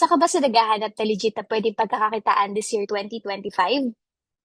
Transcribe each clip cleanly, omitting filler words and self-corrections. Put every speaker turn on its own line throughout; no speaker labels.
Saka ba sa naghahanap na legit na pwedeng pagkakakitaan this year 2025?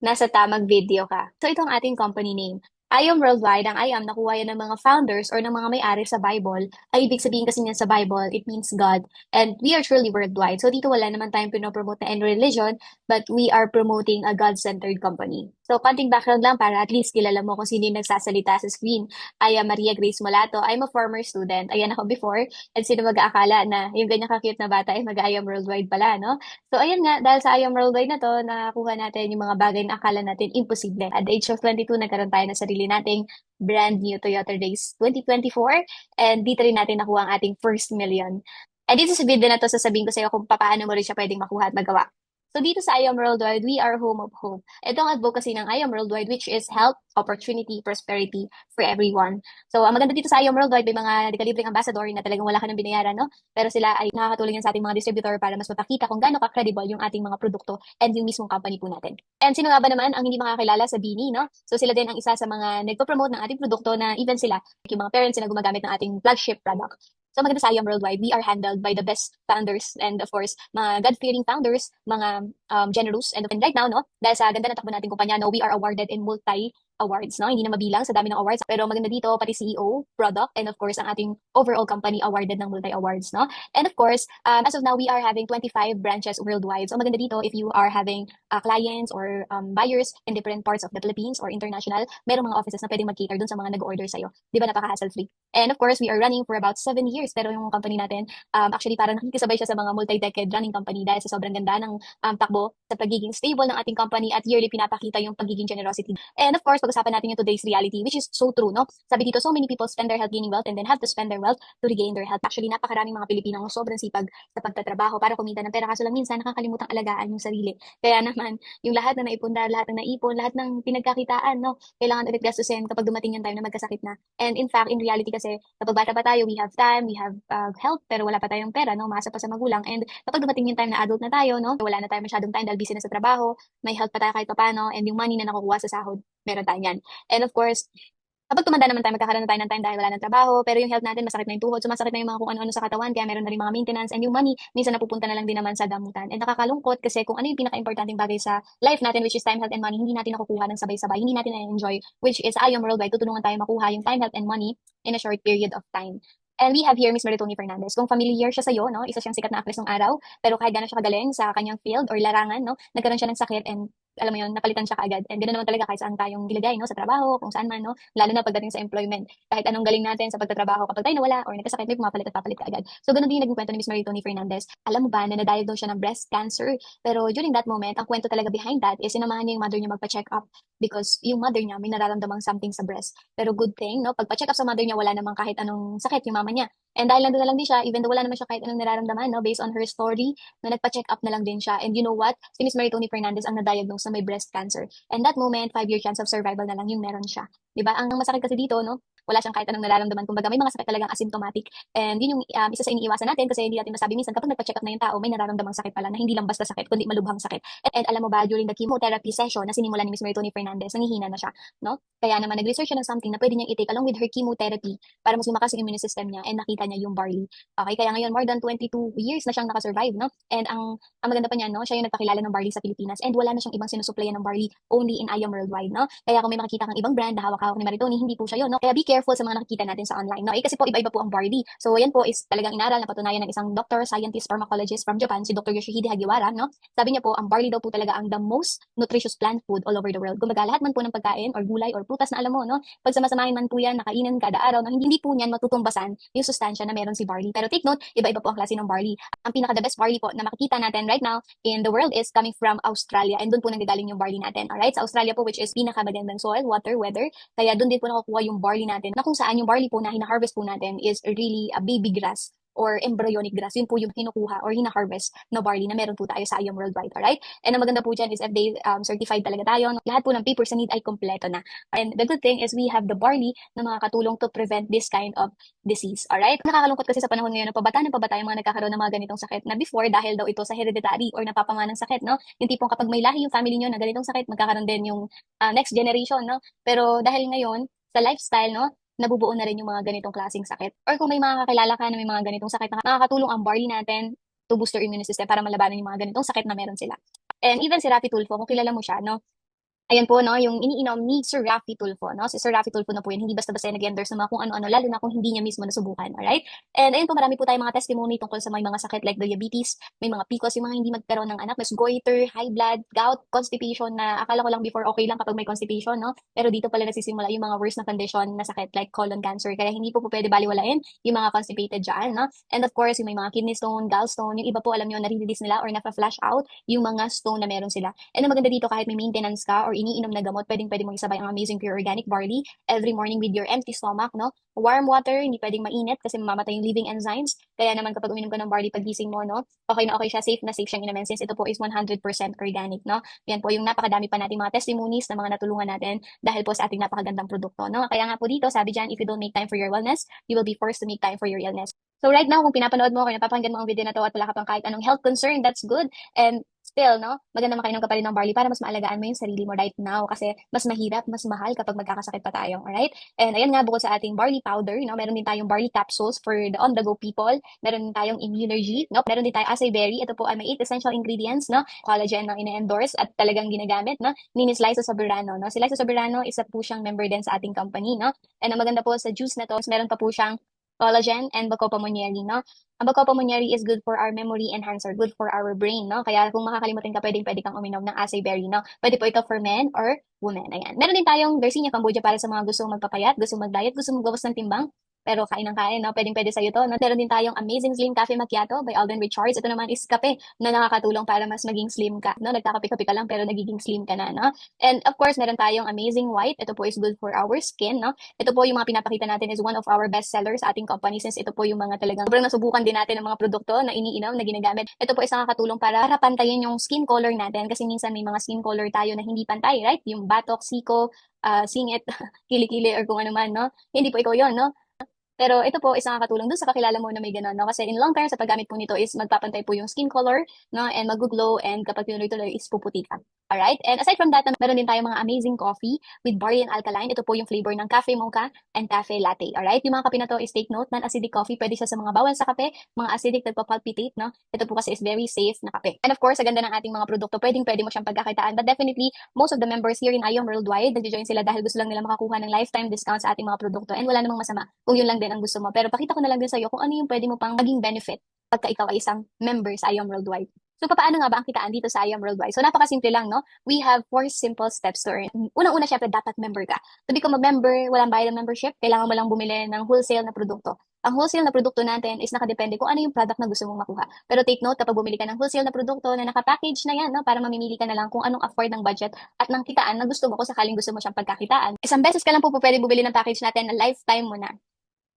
Nasa tamang video ka. So ito ang ating company name. I am worldwide. Ang I am nakuha yan ng mga founders or ng mga may-ari sa Bible. Ay ibig sabihin kasi niyan sa Bible, it means God. And we are truly worldwide. So dito wala naman tayong pinopromote na any religion, but we are promoting a God-centered company. So konting background lang para at least kilala mo kung sino yung nagsasalita sa screen. I am Maria Grace Molato. I'm a former student. Ayan ako before. And sino mag-aakala na yung ganyan ka-cute na bata ay mag-I am worldwide pala, no? So, ayun nga, dahil sa I Am Worldwide na to, nakakuha natin yung mga bagay na akala natin imposible. At the age of 22, nagkaroon tayo ng sarili nating brand new Toyota Race 2024. And dito rin natin nakuha ang ating first million. And dito sa video na to, sasabihin ko sa iyo kung paano mo rin siya pwedeng makuha at magawa. So dito sa I Am Worldwide, we are home of hope. Ito ang advocacy ng I Am Worldwide, which is health, opportunity, prosperity for everyone. So, ang maganda dito sa I Am Worldwide, may mga dekalibreng ambassador na talagang wala ka nang binayaran, no? Pero sila ay nakakatulong yan sa ating mga distributor para mas mapakita kung gaano ka-credible yung ating mga produkto and yung mismong company po natin. And sino nga ba naman ang hindi makakilala sa Bini, no? So sila din ang isa sa mga nagpo-promote ng ating produkto na even sila, yung mga parents na gumagamit ng ating flagship product. So maganda sa IAM Worldwide, we are handled by the best founders and of course, mga God-fearing founders, mga generous. And right now, no, dahil sa ganda ng takbo nating kumpanya, no, we are awarded in multi-awards, no? Hindi na mabilang sa dami ng awards. Pero maganda dito, pati CEO, product, and of course, ang ating overall company awarded ng multi-awards, no? And of course, as of now, we are having 25 branches worldwide. So maganda dito, if you are having clients or buyers in different parts of the Philippines or international, merong mga offices na pwedeng mag-cater dun sa mga nag-order sa'yo. Di ba napaka-hassle-free? And of course, we are running for about 7 years. Pero yung company natin, actually parang nakikisabay siya sa mga multi-decade running company dahil sa sobrang ganda ng takbo sa pagiging stable ng ating company at yearly pinapakita yung pagiging generosity. And of course, pag-usapan natin yung today's reality, which is so true, no? Sabi dito, so many people spend their health gaining wealth and then have to spend their wealth to regain their health. Actually, napakaraming mga Pilipino ang sobrang sipag sa pagtatrabaho para kumita ng pera. Kaso lang minsan, nakakalimutang alagaan yung sarili. Kaya naman, yung lahat na naipundar, lahat ng naipon, lahat ng pinagkakitaan, no? Kailangan ulit gastusin kapag dumating yung time na magkasakit na. And in fact, in reality kasi, kapag bata pa tayo, we have time, we have health, pero wala pa tayong pera, no? Maasa pa sa magulang. And kapag dumating yung time na adult na tayo, no? Wala na tayo masyadong time dahil busy na sa trabaho, may health pa tayo kahit paano, and yung money na nakukuha sa sahod, meron tayo yan. And of course, kapag tumanda naman tayo, magkakaroon na tayo ng time dahil wala ng trabaho, pero yung health natin, masakit na yung tuhod, sumasakit na yung mga kung ano-ano sa katawan, kaya meron na rin mga maintenance, and yung money, minsan napupunta na lang din naman sa damutan. And nakakalungkot kasi kung ano yung pinaka-importanting bagay sa life natin, which is time, health, and money, hindi natin nakukuha ng sabay-sabay, hindi natin na-enjoy, which is ayong worldwide, tutulungan tayo makuha yung time, health, and money in a short period of time. And we have here Miss Maritoni Fernandez. Kung familiar siya sa'yo, no? Isa siyang sikat na actress ng araw, pero kahit gano'n siya kagaling sa kanyang field or larangan, no? Nagkaroon siya ng sakit and alam mo yun, napalitan siya kaagad. And gano'n naman talaga kahit saan tayong ilagay, no? Sa trabaho, kung saan man, no? Lalo na pagdating sa employment. Kahit anong galing natin sa pagtatrabaho, kapag tayo nawala or nagkasakit, may pumapalit at papalit ka agad. So, ganun din yung naging kwento ni Miss Maritoni Fernandez. Alam mo ba na na-diagnose siya ng breast cancer? Pero during that moment, ang kwento talaga behind that is sinamahan niya yung mother niya magpa-check up because yung mother niya may nararamdamang something sa breast. Pero good thing, no? Pagpa-check up sa mother niya, wala namang kahit anong sakit yung mama niya. And dahil nandun na lang din siya, even though wala naman siya kahit anong nararamdaman, no? Based on her story, na nagpa-check up na lang din siya. And you know what? Si Miss Maritoni Fernandez ang na-diagnose na may breast cancer. And that moment, 5-year chance of survival na lang yung meron siya. 'Di ba? Ang masakit kasi dito, no? Wala siyang kahit anong nararamdaman. Kumbaga, may mga sakit talagang asymptomatic. And yun yung isa sa iniiwasan natin kasi hindi natin masabi minsan kapag nagpa-check up na yung tao, may nararamdamang sakit pala na hindi lang basta sakit, kundi malubhang sakit. And alam mo ba, during the chemotherapy session na sinimulan ni Miss Maritoni Fernandez, nangihina na siya, no? Kaya naman nag-research siya ng something na pwede niyang i-take along with her chemotherapy para mas lumakas yung immune system niya and nakita niya yung barley. Okay, kaya ngayon more than 22 years na siyang nakasurvive, no? And ang maganda pa niyan, no, siya yung nagpakilala ng barley sa Pilipinas and wala na siyang ibang sinusuplayan ng barley, only in IAM Worldwide, no? Kaya kung may makikita kang ibang brand na hawak-hawak ni Maritoni, hindi po siya yun, no? Kaya be careful sa mga nakikita natin sa online, no? Eh, kasi po iba-iba po ang barley. So, yan po is talagang inaral na patunayan ng isang doctor, scientist, pharmacologist from Japan, si Dr. Yoshihide Hagiwara, no? Sabi niya po, ang barley daw po talaga ang the most nutritious plant food all over the world. Kumbaga, lahat man po ng pagkain or gulay or prutas na alam mo, no? Pag samasamahin man po yan, nakainin kada araw, no? Hindi po niyan matutumbasan yung sustansya na meron si barley. Pero take note, iba-iba po ang klase ng barley. Ang pinaka the best barley po na makikita natin right now in the world is coming from Australia and doon po nanggagaling yung barley natin. Alright? Sa Australia po which is pinakamagandang soil, water, weather. Kaya doon din po nakukuha yung barley natin na kung saan yung barley po na hina-harvest po natin is really a baby grass or embryonic grass. Yun po yung kinukuha or hina-harvest na barley na meron po tayo sa IAM Worldwide. Alright? And ang maganda po dyan is FDA certified talaga tayo. Lahat po ng papers na need ay kompleto na. And the good thing is we have the barley na mga katulong to prevent this kind of disease. Alright? Nakakalungkot kasi sa panahon ngayon na pabata yung mga nagkakaroon ng mga ganitong sakit na before dahil daw ito sa hereditary or napapamanang sakit, no? Yung tipong kapag may lahi yung family nyo na ganitong sakit, magkakaroon din yung next generation, no? Pero dahil ngayon, sa lifestyle, no? Nabubuo na rin yung mga ganitong klaseng sakit. Or kung may mga kakilala ka na may mga ganitong sakit, nakakatulong ang barley natin to boost your immune system para malabanan yung mga ganitong sakit na meron sila. And even si Rafi Tulfo, kung kilala mo siya, no? Ayan po 'no, yung iniinom ni Sir Raffy Tulfo 'no, si Sir Raffy Tulfo na po yun, hindi basta-basta yan nag-endorse ng mga kung ano-ano, lalo na kung hindi niya mismo nasubukan, alright? And ayun po, marami po tayong mga testimony tungkol sa may mga sakit like diabetes, may mga PCOS, yung mga hindi magkaroon ng anak, mas goiter, high blood, gout, constipation na akala ko lang before okay lang kapag may constipation 'no, pero dito pala nagsisimula yung mga worst na condition na sakit like colon cancer, kaya hindi po puwede balewalain yung mga constipated diyan 'no. And of course, yung may mga kidney stone, gallstone, yung iba po alam niyo nare-release nila or nafa-flush out yung mga stone na meron sila. And ang maganda dito kahit may maintenance ka or iniinom na gamot, pwedeng-pwede mong isabay ang amazing pure organic barley every morning with your empty stomach, no? Warm water, hindi pwedeng mainit kasi mamamatay yung living enzymes. Kaya naman kapag uminom ka ng barley pagising mo, no? Okay na okay siya, safe na safe siyang inumin since ito po is 100% organic, no? Yan po yung napakadami pa nating mga testimonies na mga natulungan natin dahil po sa ating napakagandang produkto, no? Kaya nga po dito, sabi diyan, if you don't make time for your wellness, you will be forced to make time for your illness. So right now, kung pinapanood mo o napapakinggan mo ang video na to at wala ka pang kahit anong health concern, that's good. And still, no, maganda makainom ka pa rin ng barley para mas maalagaan mo yung sarili mo right now kasi mas mahirap, mas mahal kapag magkakasakit pa tayo, alright? And ayan nga, bukod sa ating barley powder, no, meron din tayong barley capsules for the on-the-go people. Meron din tayong Immunergy, no? Meron din tayong acai berry. Ito po ay may 8 essential ingredients, no? Collagen ang ina-endorse at talagang ginagamit, no? Ni Miss Liza Soberano, no? Si Liza Soberano, isa po siyang member din sa ating company, no? And ang maganda po sa juice na to, is meron pa po siyang collagen and Bacopa Monnieri, no? Ang Bacopa Monnieri is good for our memory enhancer, good for our brain, no? Kaya kung makakalimutan ka, pwedeng-pwede kang uminom ng acai berry, no? Pwede po ito for men or women, ayan. Meron din tayong Garcinia Cambogia para sa mga gustong magpapayat, gustong mag-diet, gustong magbawas ng timbang, pero kain ng kain, no? Pwedeng-pwede sa'yo to, no? Meron din tayong Amazing Slim Cafe Macchiato by Alden Richards. Ito naman is kape na nakakatulong para mas maging slim ka, no? Nagkakape-kape ka lang pero nagiging slim ka na, no? And of course, meron tayong Amazing White. Ito po is good for our skin, no? Ito po yung mga pinapakita natin is one of our best sellers sa ating company since ito po yung mga talagang sobrang nasubukan din natin ng mga produkto na iniinom, na ginagamit. Ito po is nakakatulong para pantayin yung skin color natin kasi minsan may mga skin color tayo na hindi pantay, right? Yung batok, siko, singit, kilikili, or kung ano man, no? Hindi po ikaw yon, no? Pero ito po is nakakatulong dun sa kakilala mo na may gano'n, no? Kasi in long term, sa paggamit po nito is magpapantay po yung skin color, no? And mag-glow and kapag tuloy-tuloy is puputi ka. Alright? And aside from that, meron din tayong mga amazing coffee with barley and alkaline. Ito po yung flavor ng cafe mocha and cafe latte. Alright? Yung mga kape na to is take note, non-acidic coffee. Pwede siya sa mga bawal sa kape, mga acidic, nagpa-palpitate, no? Ito po kasi is very safe na kape. And of course, sa ganda ng ating mga produkto, pwede mo siyang pagkakitaan. But definitely, most of the members here in IOM Worldwide, nag-join sila dahil gusto lang nila makakuha ng lifetime discount sa ating mga produkto. And wala namang masama kung yun lang din ang gusto mo. Pero pakita ko na lang din sa'yo kung ano yung pwede mo pang maging benefit pagka ikaw ay isang member sa IOM Worldwide. So, paano nga ba ang kitaan dito sa IOM Worldwide? So, napakasimple lang, no? We have 4 simple steps to earn. Unang-una, syempre, dapat member ka. To become a member, walang bayad ng membership, kailangan mo lang bumili ng wholesale na produkto. Ang wholesale na produkto natin is nakadepende kung ano yung product na gusto mong makuha. Pero take note, kapag bumili ka ng wholesale na produkto na nakapackage na yan, no? Para mamimili ka na lang kung anong afford ng budget at ng kitaan na gusto mo kung sakaling gusto mo siyang pagkakitaan. Isang beses ka lang po pwede bumili ng package natin na lifetime mo na.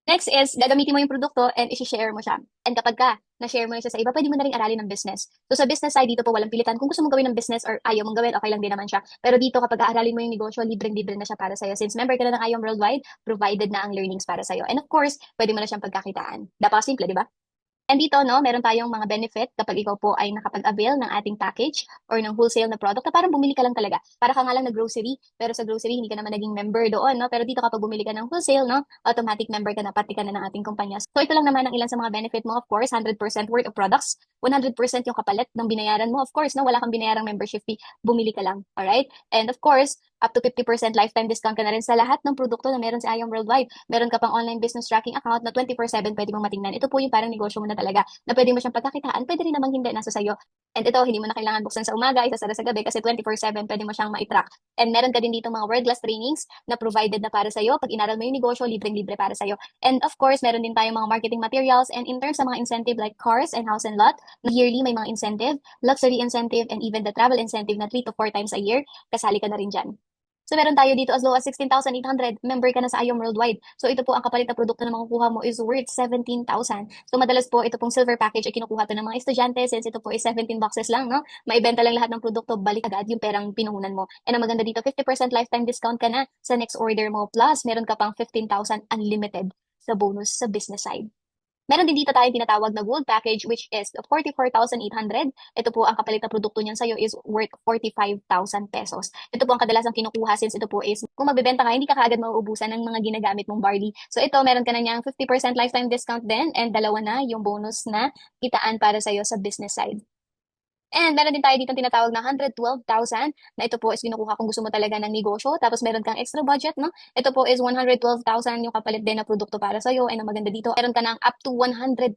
Next is, gagamitin mo yung produkto and isi-share mo siya. And kapag na-share mo siya sa iba, pwede mo na rin aralin ng business. So sa business side, dito po walang pilitan. Kung gusto mong gawin ng business or ayaw mong gawin, okay lang din naman siya. Pero dito kapag aaralin mo yung negosyo, libreng-libre na siya para sa'yo. Since member ka na ng IOM Worldwide, provided na ang learnings para sa'yo. And of course, pwede mo na siyang pagkakitaan. Simple, di ba? And dito, no, meron tayong mga benefit kapag ikaw po ay nakapag-avail ng ating package or ng wholesale na product na parang bumili ka lang talaga. Para ka nga lang na grocery, pero sa grocery hindi ka naman naging member doon, no? Pero dito kapag bumili ka ng wholesale, no, automatic member ka na, pati ka na ng ating kumpanya. So ito lang naman ang ilan sa mga benefit mo, of course, 100% worth of products, 100% yung kapalit ng binayaran mo. Of course, no, wala kang binayarang membership fee, bumili ka lang, alright? And of course, up to 50% lifetime discount ka na rin sa lahat ng produkto na meron sa IOM Worldwide. Meron ka pang online business tracking account na 24/7 pwede mong matingnan. Ito po yung parang negosyo mo na talaga na pwede mo siyang pagkakitaan, pwede rin namang hindi, nasa sayo. And ito, hindi mo na kailangan buksan sa umaga, isasara sa gabi kasi 24/7 pwede mo siyang ma-track. And meron ka din dito mga world-class trainings na provided na para sa'yo. Pag inaral mo yung negosyo, libreng-libre para sa'yo. And of course, meron din tayong mga marketing materials and in terms sa mga incentive like cars and house and lot, yearly may mga incentive, luxury incentive, and even the travel incentive na 3 to 4 times a year, kasali ka na rin dyan. So meron tayo dito as low as 16,800, member ka na sa IOM Worldwide. So ito po ang kapalit na produkto na makukuha mo is worth 17,000. So madalas po ito pong silver package ay kinukuha to ng mga estudyante since ito po is 17 boxes lang, no? Maibenta lang lahat ng produkto, balik agad yung perang pinuhunan mo. And ang maganda dito, 50% lifetime discount ka na sa next order mo. Plus, meron ka pang 15,000 unlimited sa bonus sa business side. Meron din dito tayong tinatawag na gold package which is 44,800. Ito po ang kapalit na produkto niyan sa'yo is worth 45,000 pesos. Ito po ang kadalasang kinukuha since ito po is kung magbebenta ka, hindi ka kaagad mauubusan ng mga ginagamit mong barley. So ito, meron ka na niyang 50% lifetime discount din and dalawa na yung bonus na kitaan para sa'yo sa business side. And meron din tayo dito tinatawag na 112,000 na ito po is kinukuha kung gusto mo talaga ng negosyo. Tapos meron kang extra budget, no? Ito po is 112,000 yung kapalit din na produkto para sa'yo. And ang maganda dito, meron ka ng up to 100,000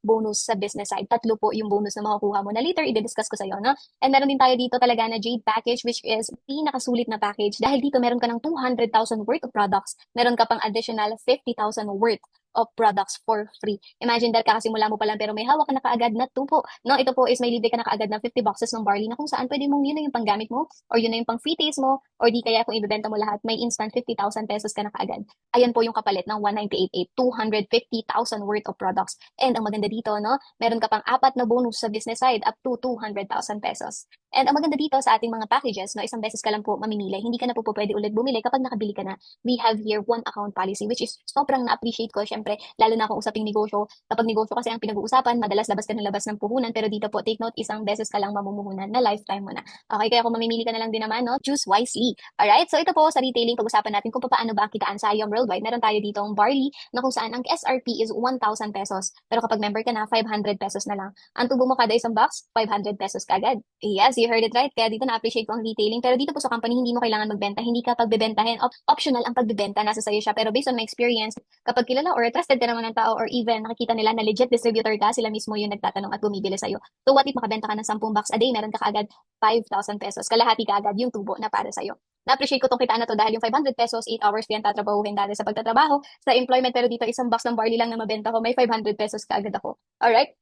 bonus sa business side. Tatlo po yung bonus na makukuha mo na later i-discuss ko sa'yo, no? And meron din tayo dito talaga na Jade package which is pinakasulit na package. Dahil dito meron ka ng 200,000 worth of products. Meron ka pang additional 50,000 worth of products for free. Imagine that kakasimula mo pa lang pero may hawak ka na kaagad na tubo. No, ito po is may libre ka na kaagad na 50 boxes ng barley na kung saan pwede mong yun na yung panggamit mo or yun na yung pang free taste mo or di kaya kung ibebenta mo lahat may instant 50,000 pesos ka na kaagad. Ayan po yung kapalit ng 198,800, 250,000 worth of products. And ang maganda dito, no, meron ka pang apat na bonus sa business side up to 200,000 pesos. And ang maganda dito sa ating mga packages, no, isang beses ka lang po mamimili. Hindi ka na po pwede ulit bumili kapag nakabili ka na. We have here one account policy which is sobrang na-appreciate ko. Syempre, lalo na kung usaping negosyo. Kapag negosyo kasi ang pinag-uusapan, madalas labas ka ng labas ng puhunan. Pero dito po, take note, isang beses ka lang mamumuhunan na lifetime mo na. Okay, kaya kung mamimili ka na lang din naman, no, choose wisely. Alright, so ito po sa retailing, pag-usapan natin kung paano ba kitaan sa IOM Worldwide. Meron tayo dito ang barley na kung saan ang SRP is 1,000 pesos. Pero kapag member ka na, 500 pesos na lang. Ang tubo mo kada isang box, 500 pesos kagad. Yes, you heard it right. Kaya dito na-appreciate ko ang retailing. Pero dito po sa company, hindi mo kailangan magbenta. Hindi ka pagbebentahin. Optional ang pagbebenta. Nasa sa'yo siya. Pero based on my experience, kapag kilala or trusted ka naman ng tao or even nakikita nila na legit distributor ka, sila mismo yung nagtatanong at bumibili sa'yo. So what if makabenta ka ng 10 box a day, meron ka kaagad 5,000 pesos. Kalahati ka agad yung tubo na para sa'yo. Na-appreciate ko tong kitaan na to dahil yung 500 pesos, 8 hours ko yan tatrabahuhin dati sa pagtatrabaho, sa employment, pero dito isang box ng barley lang na mabenta ko, may 500 pesos kaagad ako. Alright?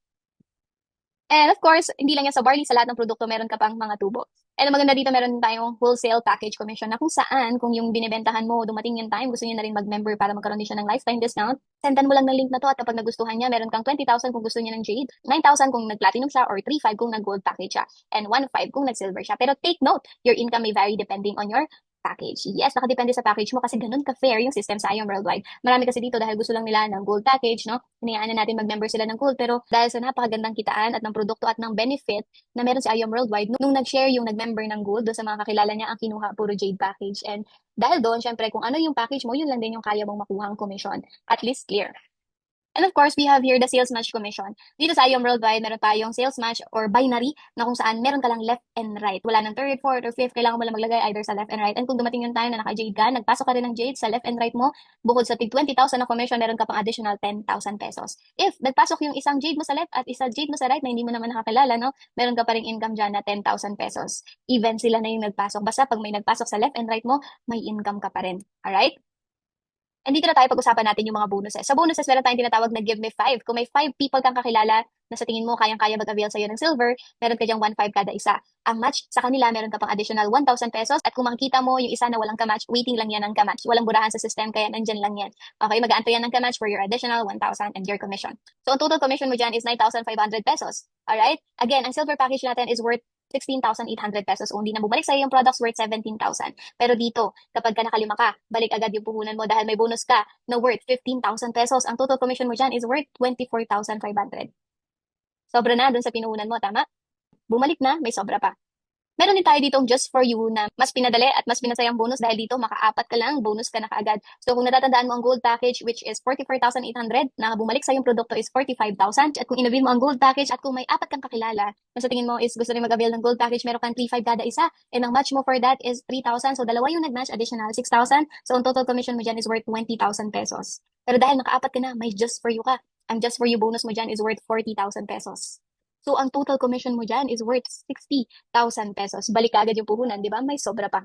And of course, hindi lang yan sa barley, sa lahat ng produkto meron ka pang mga tubo. And ang maganda dito, meron tayong wholesale package commission na kung saan, kung yung binibentahan mo, dumating yung time, gusto niya na rin mag-member para magkaroon din siya ng lifetime discount, sendan mo lang ng link na to at kapag nagustuhan niya, meron kang 20,000 kung gusto niya ng jade, 9,000 kung nag-platinum siya, or 3,500 kung nag-gold package siya, and 1,500 kung nag-silver siya. Pero take note, your income may vary depending on your package. Yes, nakadepende sa package mo kasi ganun ka-fair yung system sa IOM Worldwide. Marami kasi dito dahil gusto lang nila ng gold package, no? Hinayaan na natin mag-member sila ng gold, pero dahil sa napakagandang kitaan at ng produkto at ng benefit na meron si IOM Worldwide, nung nag-share yung nag-member ng gold doon sa mga kakilala niya, ang kinuha puro jade package. And dahil doon, syempre, kung ano yung package mo, yun lang din yung kaya mong makuha ang commission. At least clear. And of course, we have here the sales match commission. Dito sa IOM Worldwide, meron tayong sales match or binary na kung saan meron ka lang left and right. Wala nang third, fourth, or fifth. Kailangan mo lang maglagay either sa left and right. And kung dumating yung time na naka-jade ka, nagpasok ka rin ng jade sa left and right mo, bukod sa tig 20,000 na commission, meron ka pang additional 10,000 pesos. If nagpasok yung isang jade mo sa left at isa jade mo sa right na hindi mo naman nakakilala, no, meron ka pa rin income dyan na 10,000 pesos. Even sila na yung nagpasok. Basta pag may nagpasok sa left and right mo, may income ka pa rin. Alright? And dito na tayo pag-usapan natin yung mga bonuses. Sa bonuses, meron tayong tinatawag na Give Me 5. Kung may 5 people kang kakilala na sa tingin mo kayang-kaya mag-avail sa'yo ng silver, meron ka dyang 1,500 kada isa. Ang match sa kanila, meron ka pang additional 1,000 pesos. At kung makikita mo yung isa na walang kamatch, waiting lang yan ng kamatch. Walang burahan sa system, kaya nandyan lang yan. Okay, mag-aantay yan ng kamatch for your additional 1,000 and your commission. So, ang total commission mo dyan is 9,500 pesos. Alright? Again, ang silver package natin is worth 16,800 pesos only na bumalik sa'yo yung products worth 17,000. Pero dito, kapag ka nakalima ka, balik agad yung puhunan mo dahil may bonus ka na worth 15,000 pesos. Ang total commission mo dyan is worth 24,500. Sobra na dun sa pinuhunan mo, tama? Bumalik na, may sobra pa. Meron din tayo ditong just for you na mas pinadali at mas pinasayang bonus dahil dito makaapat ka lang, bonus ka na kaagad. So kung natatandaan mo ang gold package which is 44,800, na bumalik sa yung produkto is 45,000. At kung inavail mo ang gold package at kung may apat kang kakilala na sa tingin mo is gusto rin mag-avail ng gold package, meron kang 3,500 kada isa. And ang match mo for that is 3,000. So dalawa yung nag-match, additional 6,000. So ang total commission mo dyan is worth 20,000 pesos. Pero dahil nakaapat ka na, may just for you ka. Ang just for you bonus mo dyan is worth 40,000 pesos. So, ang total commission mo dyan is worth 60,000 pesos. Balik ka agad yung puhunan, di ba? May sobra pa.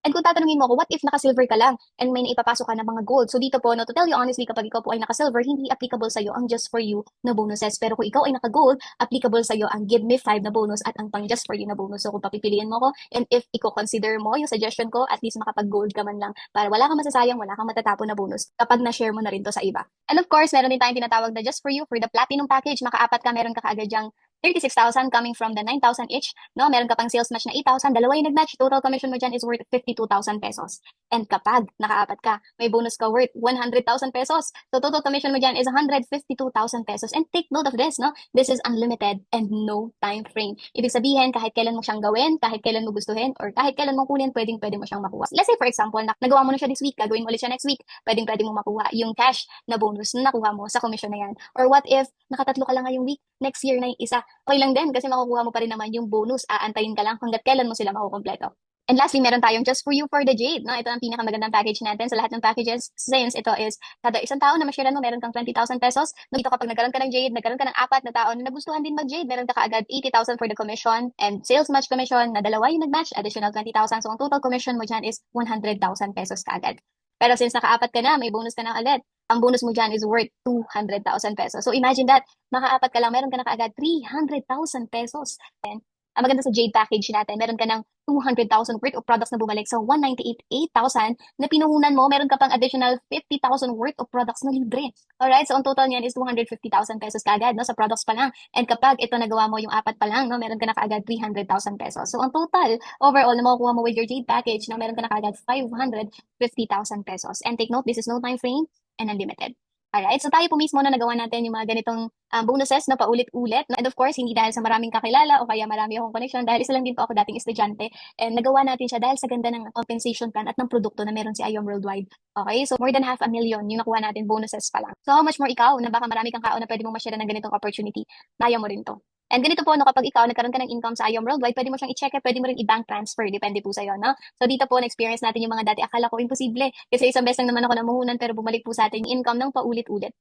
And kung tatanungin mo ako, what if naka-silver ka lang and may naipapasok ka na mga gold? So dito po, no, to tell you honestly, kapag ikaw po ay naka-silver, hindi applicable sa'yo ang just for you na bonuses. Pero kung ikaw ay naka-gold, applicable sa'yo ang give me 5 na bonus at ang pang just for you na bonus. So kung papipiliin mo ko, and if i-consider mo yung suggestion ko, at least makapag-gold ka man lang para wala kang masasayang, wala kang matatapon na bonus kapag na-share mo na rin to sa iba. And of course, meron din tayong tinatawag na just for you for the platinum package. Makaapat ka, meron ka kaagad dyang 36,000 coming from the 9,000 each, no? Meron ka pang sales match na 8,000, dalawa yung nag-match, total commission mo dyan is worth 52,000 pesos. And kapag nakaapat ka, may bonus ka worth 100,000 pesos. So total commission mo dyan is 152,000 pesos. And take note of this, no? This is unlimited and no time frame. Ibig sabihin, kahit kailan mo siyang gawin, kahit kailan mo gustuhin, or kahit kailan mo kunin, pwede mo siyang makuha. Let's say for example, nagawa mo na siya this week, gagawin mo ulit siya next week, pwede mo makuha yung cash na bonus na nakuha mo sa commission na yan. Or what if nakatatlo ka lang ngayong week, next year na yung isa, okay lang din kasi makukuha mo pa rin naman yung bonus. Aantayin ka lang hanggat kailan mo sila makukumpleto. And lastly, meron tayong Just For You for the Jade. No? Ito ang pinakamagandang package natin sa lahat ng packages since ito is kada isang tao na ma-share mo, meron kang 20,000 pesos. No, dito kapag nagkaroon ka ng Jade, nagkaroon ka ng apat na tao na nagustuhan din mag-Jade, meron ka kaagad 80,000 for the commission and sales match commission na dalawa yung nag-match, additional 20,000. So ang total commission mo dyan is 100,000 pesos kaagad. Pero since nakaapat ka na, may bonus ka na ulit, ang bonus mo dyan is worth 200,000 pesos. So imagine that, makaapat ka lang, meron ka na kaagad 300,000 pesos. And ang maganda sa Jade package natin, meron ka ng 200,000 worth of products na bumalik sa 198,800 na pinuhunan mo, meron ka pang additional 50,000 worth of products na libre. Alright, so ang total niyan is 250,000 pesos kaagad, no, sa products pa lang. And kapag ito nagawa mo yung apat pa lang, no, meron ka na kaagad 300,000 pesos. So ang total, overall, na makukuha mo with your Jade package, no, meron ka na kaagad 550,000 pesos. And take note, this is no time frame and unlimited. Alright, so tayo po mismo na nagawa natin yung mga ganitong bonuses na paulit-ulit. And of course, hindi dahil sa maraming kakilala o kaya marami akong connection, dahil isa lang din po ako dating estudyante. And nagawa natin siya dahil sa ganda ng compensation plan at ng produkto na meron si IOM Worldwide. Okay, so more than 500,000 yung nakuha natin bonuses pa lang. So how much more ikaw na baka marami kang kao na pwede mong ma-share ng ganitong opportunity? Kaya mo rin to. And ganito po, no, kapag ikaw nagkaroon ka ng income sa IOM Worldwide, pwede mo siyang i-check, pwede mo rin i-bank transfer, depende po sa'yo, no? So dito po, na-experience natin yung mga dati, akala ko imposible, kasi isang beses lang naman ako namuhunan, pero bumalik po sa atin yung income ng paulit-ulit.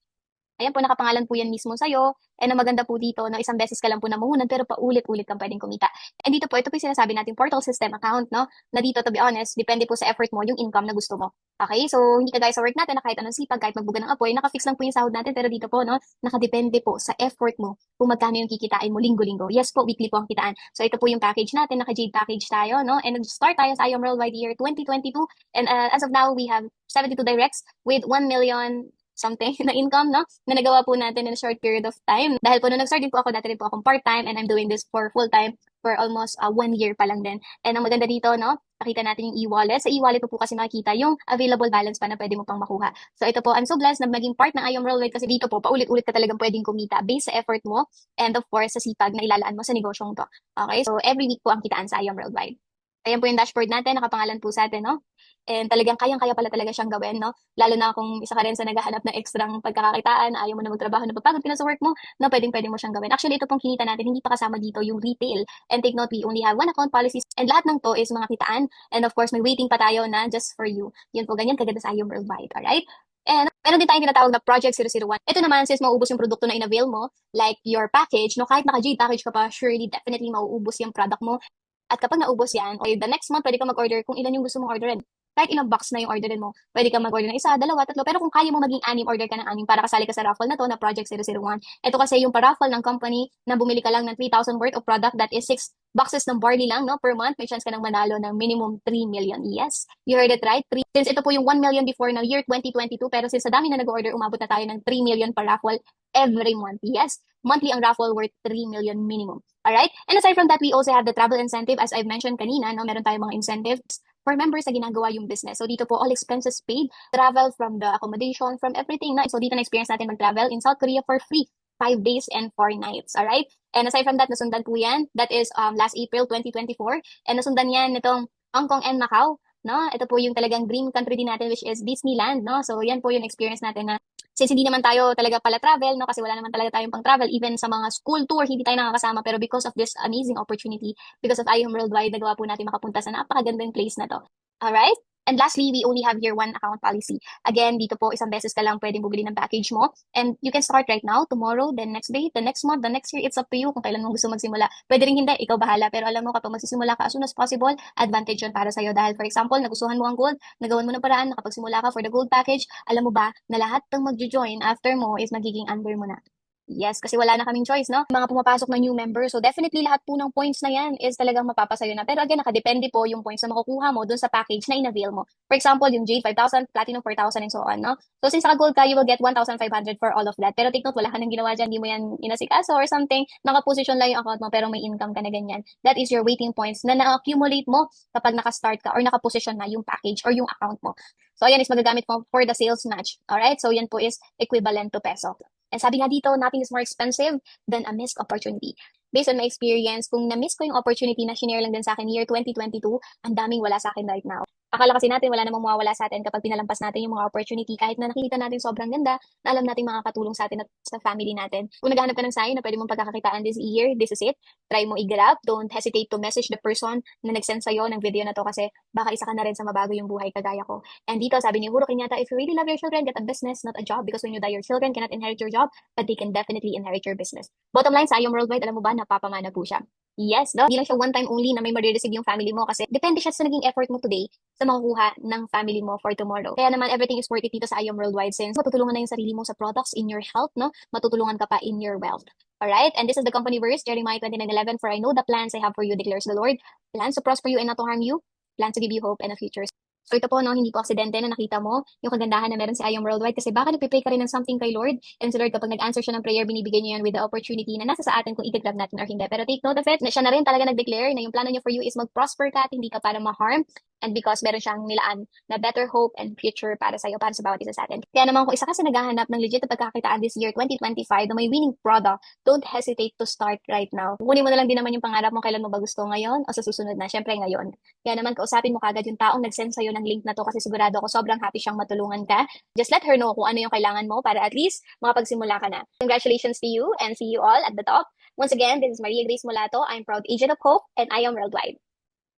Ayan po, nakapangalan po yan mismo sa'yo. And ang maganda po dito, no, isang beses ka lang po namuhunan, pero paulit-ulit kang pwedeng kumita. And dito po, ito po yung sinasabi natin, portal system account, no? Na dito, to be honest, depende po sa effort mo, yung income na gusto mo. Okay? So, hindi ka guys sa work natin na kahit anong sipag, kahit magbuga ng apoy, nakafix lang po yung sahod natin, pero dito po, no, nakadepende po sa effort mo kung magkano yung kikitain mo linggo-linggo. Yes po, weekly po ang kitaan. So, ito po yung package natin, naka-Jade package tayo, no? And nag-start tayo sa IOM Worldwide year 2022. And as of now, we have 72 directs with 1 million something na income, no? Na nagawa po natin in a short period of time. Dahil po nung nag-start din po ako, dati rin po akong part-time and I'm doing this for full-time for almost 1 year pa lang din. And ang maganda dito, no? Nakita natin yung e-wallet. Sa e-wallet po kasi makikita yung available balance pa na pwede mo pang makuha. So ito po, I'm so blessed na maging part ng IOM Worldwide kasi dito po, paulit-ulit ka talagang pwedeng kumita based sa effort mo and of course sa sipag na ilalaan mo sa negosyong to. Okay? So every week po ang kitaan sa IOM Worldwide. Ayan po yung dashboard natin, nakapangalan po sa atin, no? And talagang kayang-kaya pala talaga siyang gawin, no? Lalo na kung isa ka rin sa naghahanap ng ekstrang pagkakakitaan, ayaw mo na magtrabaho, napapagod ka na sa work mo, no? Pwedeng-pwede mo siyang gawin. Actually, ito pong kinita natin, hindi pa kasama dito yung retail. And take note, we only have one account policies. And lahat ng to is mga kitaan. And of course, may waiting pa tayo na just for you. Yun po, ganyan kaganda sa IOM Worldwide, alright? And meron din tayong tinatawag na Project 001. Ito naman, since mauubos yung produkto na in-avail mo, like your package, no, kahit naka-Jade package ka pa, surely, definitely mauubos yung product mo. At kapag naubos yan, okay, the next month, pwede ka mag-order kung ilan yung gusto mong orderin. Kahit ilang box na yung orderin mo. Pwede ka mag-order ng isa, dalawa, tatlo. Pero kung kaya mo maging anim, order ka ng anim para kasali ka sa raffle na to na Project 001. Ito kasi yung pa-raffle ng company na bumili ka lang ng 3,000 worth of product, that is 6 boxes ng barley lang, no, per month. May chance ka nang manalo ng minimum 3 million. Yes, you heard it right. Since ito po yung 1 million before na year 2022, pero since sa dami na nag-order, umabot na tayo ng 3 million per raffle every month. Yes, monthly ang raffle worth 3 million minimum. Alright? And aside from that, we also have the travel incentive. As I've mentioned kanina, no, meron tayong mga incentives for members na ginagawa yung business. So dito po, all expenses paid, travel from the accommodation, from everything. Na. So dito na-experience natin mag-travel in South Korea for free. 5 days and 4 nights. Alright? And aside from that, nasundan po yan. That is last April 2024. And nasundan yan nitong Hong Kong and Macau. No? Ito po yung talagang dream country din natin, which is Disneyland. No? So yan po yung experience natin na since hindi naman tayo talaga pala travel, no, kasi wala naman talaga tayong pang travel, even sa mga school tour, hindi tayo nakakasama, pero because of this amazing opportunity, because of IOM Worldwide, nagawa po natin makapunta sa napakagandang place na to. Alright? And lastly, we only have year 1 account policy. Again, dito po, isang beses ka lang pwedeng bumili ng package mo. And you can start right now, tomorrow, the next day, the next month, the next year. It's up to you kung kailan mo gusto magsimula. Pwede rin hindi, ikaw bahala. Pero alam mo, kapag magsisimula ka as soon as possible, advantage yun para sa'yo. Dahil for example, nagustuhan mo ang gold, nagawan mo ng paraan, nakapagsimula ka for the gold package, alam mo ba na lahat ng magjo-join after mo is magiging under mo na. Yes, kasi wala na kaming choice, no? Mga pumapasok na new member. So definitely lahat po ng points na yan is talagang mapapasayo na. Pero again, nakadepende po yung points na makukuha mo dun sa package na in-avail mo. For example, yung Jade 5,000, Platinum 4,000, and so on, no? So since naka-gold ka, you will get 1,500 for all of that. Pero take note, wala ka nang ginawa dyan, hindi mo yan inasikaso or something. Naka-position lang yung account mo pero may income ka na ganyan. That is your waiting points na na-accumulate mo kapag naka-start ka or naka-position na yung package or yung account mo. So ayan is magagamit mo for the sales match. Alright? So yan po is equivalent to peso. And sabi nga dito, nothing is more expensive than a missed opportunity. Based on my experience, kung na-miss ko yung opportunity na shinare lang din sa akin year 2022, ang daming wala sa akin right now. Akala kasi natin wala namang mawawala sa atin kapag pinalampas natin yung mga opportunity kahit na nakikita natin sobrang ganda na alam natin makakatulong sa atin at sa family natin. Kung naghahanap ka ng sign na pwede mong pagkakakitaan this year, this is it. Try mo i-grab. Don't hesitate to message the person na nag-send sa'yo ng video na to kasi baka isa ka na rin sa mabago yung buhay kagaya ko. And dito, sabi ni Uhuru Kenyatta, if you really love your children, get a business, not a job. Because when you die, your children cannot inherit your job, but they can definitely inherit your business. Bottom line, sa Ayom Worldwide, alam mo ba, napapamana po siya. Yes, no? Hindi lang siya one time only na may marireceive yung family mo kasi depende siya sa naging effort mo today sa makukuha ng family mo for tomorrow. Kaya naman, everything is worth it dito sa Ayom Worldwide since matutulungan na yung sarili mo sa products in your health, no? Matutulungan ka pa in your wealth. Alright? And this is the company verse, Jeremiah 29:11, for I know the plans I have for you, declares the Lord. Plans to prosper you and not to harm you. Plans to give you hope and a future. So ito po, no, hindi po aksidente na nakita mo yung kagandahan na meron si Ayom Worldwide kasi baka nagpe-pray ka rin ng something kay Lord and si Lord kapag nag-answer siya ng prayer, binibigay niya yan with the opportunity na nasa sa atin kung i-grab natin or hindi. Pero take note of it, na siya na rin talaga nag-declare na yung plano niya for you is mag-prosper ka at hindi ka para ma-harm and because meron siyang nilaan na better hope and future para sa iyo, para sa bawat isa sa atin. Kaya naman kung isa ka sa naghahanap ng legit na pagkakitaan this year 2025 na may winning product, don't hesitate to start right now. Kunin mo na lang din naman yung pangarap mo kailan mo ba gusto ngayon o sa susunod na, syempre ngayon. Kaya naman kausapin mo kagad yung taong nag-send sa'yo ng link na to kasi sigurado ako sobrang happy siyang matulungan ka. Just let her know kung ano yung kailangan mo para at least makapagsimula ka na. Congratulations to you and see you all at the top. Once again, this is Maria Grace Mulato. I'm proud agent of Hope and I am worldwide.